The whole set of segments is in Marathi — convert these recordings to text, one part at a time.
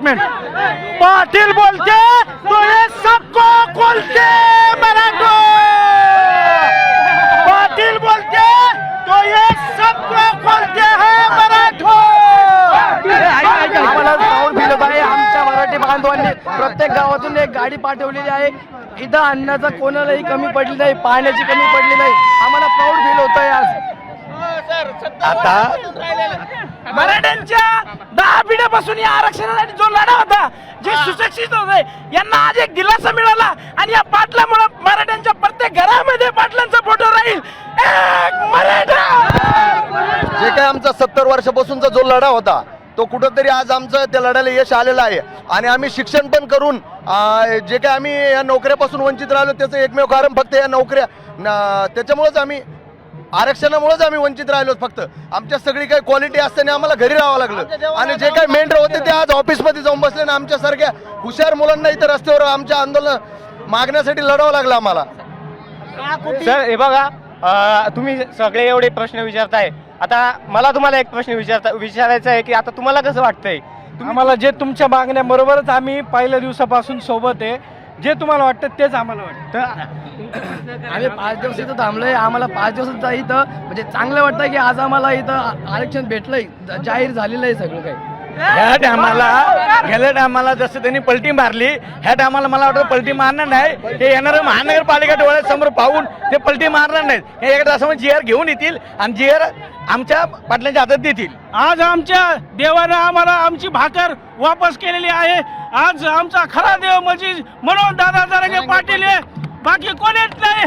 मिनट. पाटील बोलते तो ये सबको खोलते मराठो. पाटील बोलते तो ये सबको खोलते है मराठो. आम्हाला प्राऊड फील होत आहे. आमच्या मराठी बांधवांनी प्रत्येक गावातून एक गाडी पाठवलेली आहे. इथं अन्नाचा कोणालाही कमी पडली नाही, पाण्याची कमी पडली नाही. आम्हाला प्राऊड फील होत आहे आज. आता मराठ्यांच्या 10 पिढ्यापासून या आरक्षणासाठी जो लढा होता, जे सुशिक्षित होते, यांना आज एक दिलासा मिळाला आणि या पाटलामुळे मराठ्यांच्या प्रत्येक घरामध्ये पाटलांचा फोटो राहील. एक मराठा. जे काय आमचा 70 वर्षापासूनचा जो लढा होता तो कुठंतरी आज आमचं त्या लढ्याला यश आलेलं आहे. आणि आम्ही शिक्षण पण करून जे काय आम्ही या नोकऱ्यापासून वंचित राहिलो त्याचं एकमेव कारण फक्त या नोकऱ्या त्याच्यामुळेच आम्ही आरक्षणामुळेच आम्ही वंचित राहिलो. फक्त आमच्या सगळी काही क्वालिटी असताना आम्हाला घरी राहावं लागलं आणि जे काही मेंढर होते ते आज ऑफिसमध्ये जाऊन बसले आणि आमच्यासारख्या हुशार मुलांना इथं रस्त्यावर आमच्या आंदोलन मागण्यासाठी लढावं लागलं आम्हाला. सर हे बघा, तुम्ही सगळे एवढे प्रश्न विचारताय. आता मला तुम्हाला एक प्रश्न विचारायचा आहे की आता तुम्हाला कसं वाटतंय? आम्हाला जे तुमच्या मागण्या बरोबरच आम्ही पहिल्या दिवसापासून सोबत आहे. जे तुम्हाला वाटतं तेच आम्हाला वाटतं. आम्ही 5 दिवस इथं थांबलोय. आम्हाला 5 दिवसाचा इथं म्हणजे चांगलं वाटतं की आज आम्हाला इथं आरक्षण भेटलंय, जाहीर झालेलं आहे सगळं काही. ह्या टायमाला गेल्या टायमाला जसं त्यांनी पलटी मारली, ह्या टायमाला मला वाटतं पलटी मारणार नाही. हे येणारं महानगरपालिका डोळ्यासमोर पाहून ते पलटी मारणार नाहीत. हे एका तासामध्ये GR घेऊन येतील आणि GR आमच्या पाटलांच्या हातात देतील. आज आमच्या देवानं आम्हाला आमची भाकर वापस केलेली आहे. आज आमचा खरा देव म्हणजे मनोज दादा जरांगे पाटील आहे, बाकी कोणीच नाही.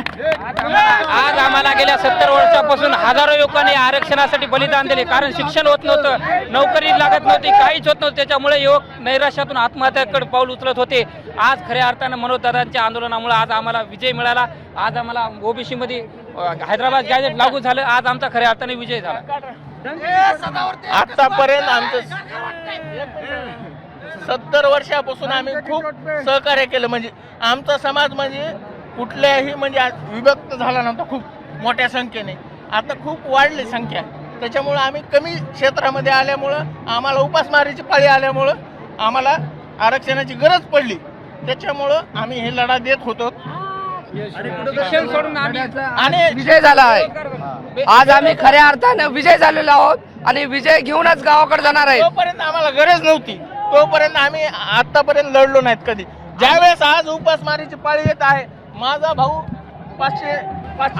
आज आम्हाला गेल्या 70 वर्षापासून हजारो युवकांनी आरक्षणासाठी बलिदान दिले. कारण शिक्षण होत नव्हतं, नोकरी लागत नव्हती, काहीच होत नव्हतं. त्याच्यामुळे युवक नैराश्यातून आत्महत्याकडे पाऊल उचलत होते. आज खऱ्या अर्थानं मनोजदादांच्या आंदोलनामुळे आज आम्हाला विजय मिळाला. आज आम्हाला OBC मध्ये हैदराबाद गॅजेट लागू झालं. आज आमचा खऱ्या अर्थाने विजय झाला. आतापर्यंत आमचं 70 वर्षापासून आम्ही खूप सहकार्य केलं. म्हणजे आमचा समाज म्हणजे कुठल्याही म्हणजे विभक्त झाला नव्हता खूप मोठ्या संख्येने. आता खूप वाढली संख्या. त्याच्यामुळं आम्ही कमी क्षेत्रामध्ये आल्यामुळं आम्हाला उपासमारीची पाळी आल्यामुळं आम्हाला आरक्षणाची गरज पडली. त्याच्यामुळं आम्ही हे लढा देत होतो आणि विजय झाला आहे. आज आम्ही खऱ्या अर्थानं विजय झालेलो आहोत आणि विजय घेऊनच गावाकडे जाणार आहे. जोपर्यंत आम्हाला गरज नव्हती तोपर्यंत आम्ही आतापर्यंत लढलो नाहीत कधी. ज्यावेळेस आज उपासमारीची पाळी येत आहे, माझा भाऊ 500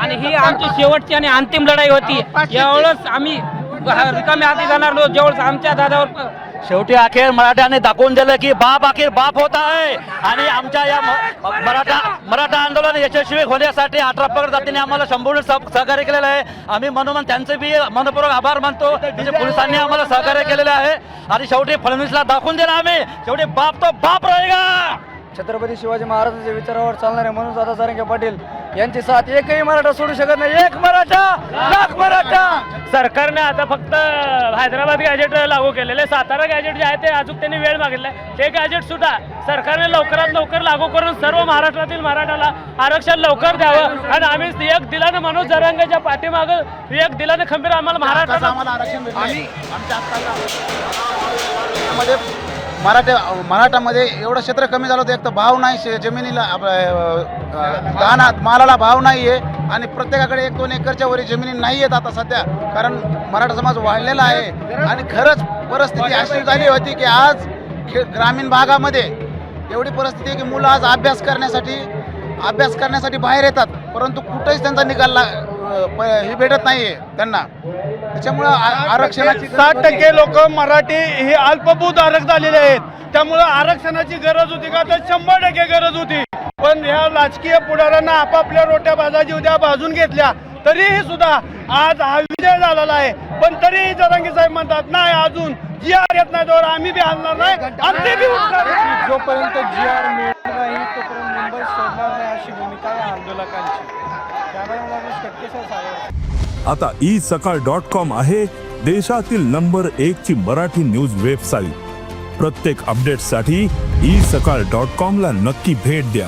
आणि ही आमची शेवटची आणि अंतिम लढाई होती. यावेळेस आम्ही रिकाम्या हाती जाणार नव्हतो. ज्यावेळेस आमच्या दादावर शेवटी अखेर मराठ्याने दाखवून दिलं की बाप अखेर बाप होत आहे. आणि आमच्या या मराठा आंदोलन यशस्वी होण्यासाठी 18 पगड जातीने आम्हाला संपूर्ण सहकार्य केलेलं आहे. आम्ही मनोमन त्यांचे बी मनपूर्वक आभार मानतो. पोलिसांनी आम्हाला सहकार्य केलेलं आहे. आणि शेवटी फडणवीसला दाखवून दिलं आम्ही शेवटी बाप तो बाप राहीगा. छत्रपती शिवाजी महाराजांच्या विचारावर चालणारे मनोज दादा जरांगे पाटील यांची साथ एकही मराठा सोडू शकत नाही. एक मराठा लाख मराठा. सरकारने आता फक्त हैदराबाद गॅजेट लागू केलेले, सातारा गॅजेट जे आहे ते अजून त्यांनी वेळ मागितलाय. ते गॅजेट सुद्धा सरकारने लवकरात लवकर लागू करून सर्व महाराष्ट्रातील मराठाला आरक्षण लवकर द्यावं. आणि आम्ही एक दिलानं मनोज जरांगेच्या पाठीमागं एक दिलानं खंबीर आम्हाला महाराष्ट्रात आरक्षण मराठामध्ये एवढं क्षेत्र कमी झालं होतं. एक तर भाव नाही जमिनीला, मालाला भाव नाही आहे आणि प्रत्येकाकडे 1-2 एकरच्या वरी जमिनी नाही आहेत आता सध्या. कारण मराठा समाज वाढलेला आहे आणि खरंच परिस्थिती अशी झाली होती की आज ग्रामीण भागामध्ये एवढी परिस्थिती आहे की मुलं आज अभ्यास करण्यासाठी बाहेर येतात, परंतु कुठेच त्यांचा निकाल हे भेटत नाहीये त्यांना. त्याच्यामुळं आरक्षणाची 60% लोक मराठी हे अल्पभूत आरक्षण झालेले आहेत. त्यामुळं आरक्षणाची गरज होती का? तर 100% गरज होती. पण ह्या राजकीय पुढाऱ्यांना आपापल्या रोट्या भाजाची उद्या भाजून घेतल्या. तरीही सुद्धा आज हा विजय झालेला आहे. पण तरीही जरांगे साहेब म्हणतात नाही, अजून GR येत नाही तोवर आम्ही बी हलणार नाही आणि ते बी उठणार नाही. जोपर्यंत GR मिळत नाही तोपर्यंत मुंबई सोडणार नाही अशी भूमिका आहे आंदोलकांची. आता isakal.com आहे देशातील नंबर 1 ची मराठी न्यूज वेबसाईट. प्रत्येक अपडेटसाठी isakal.com ला नक्की भेट द्या.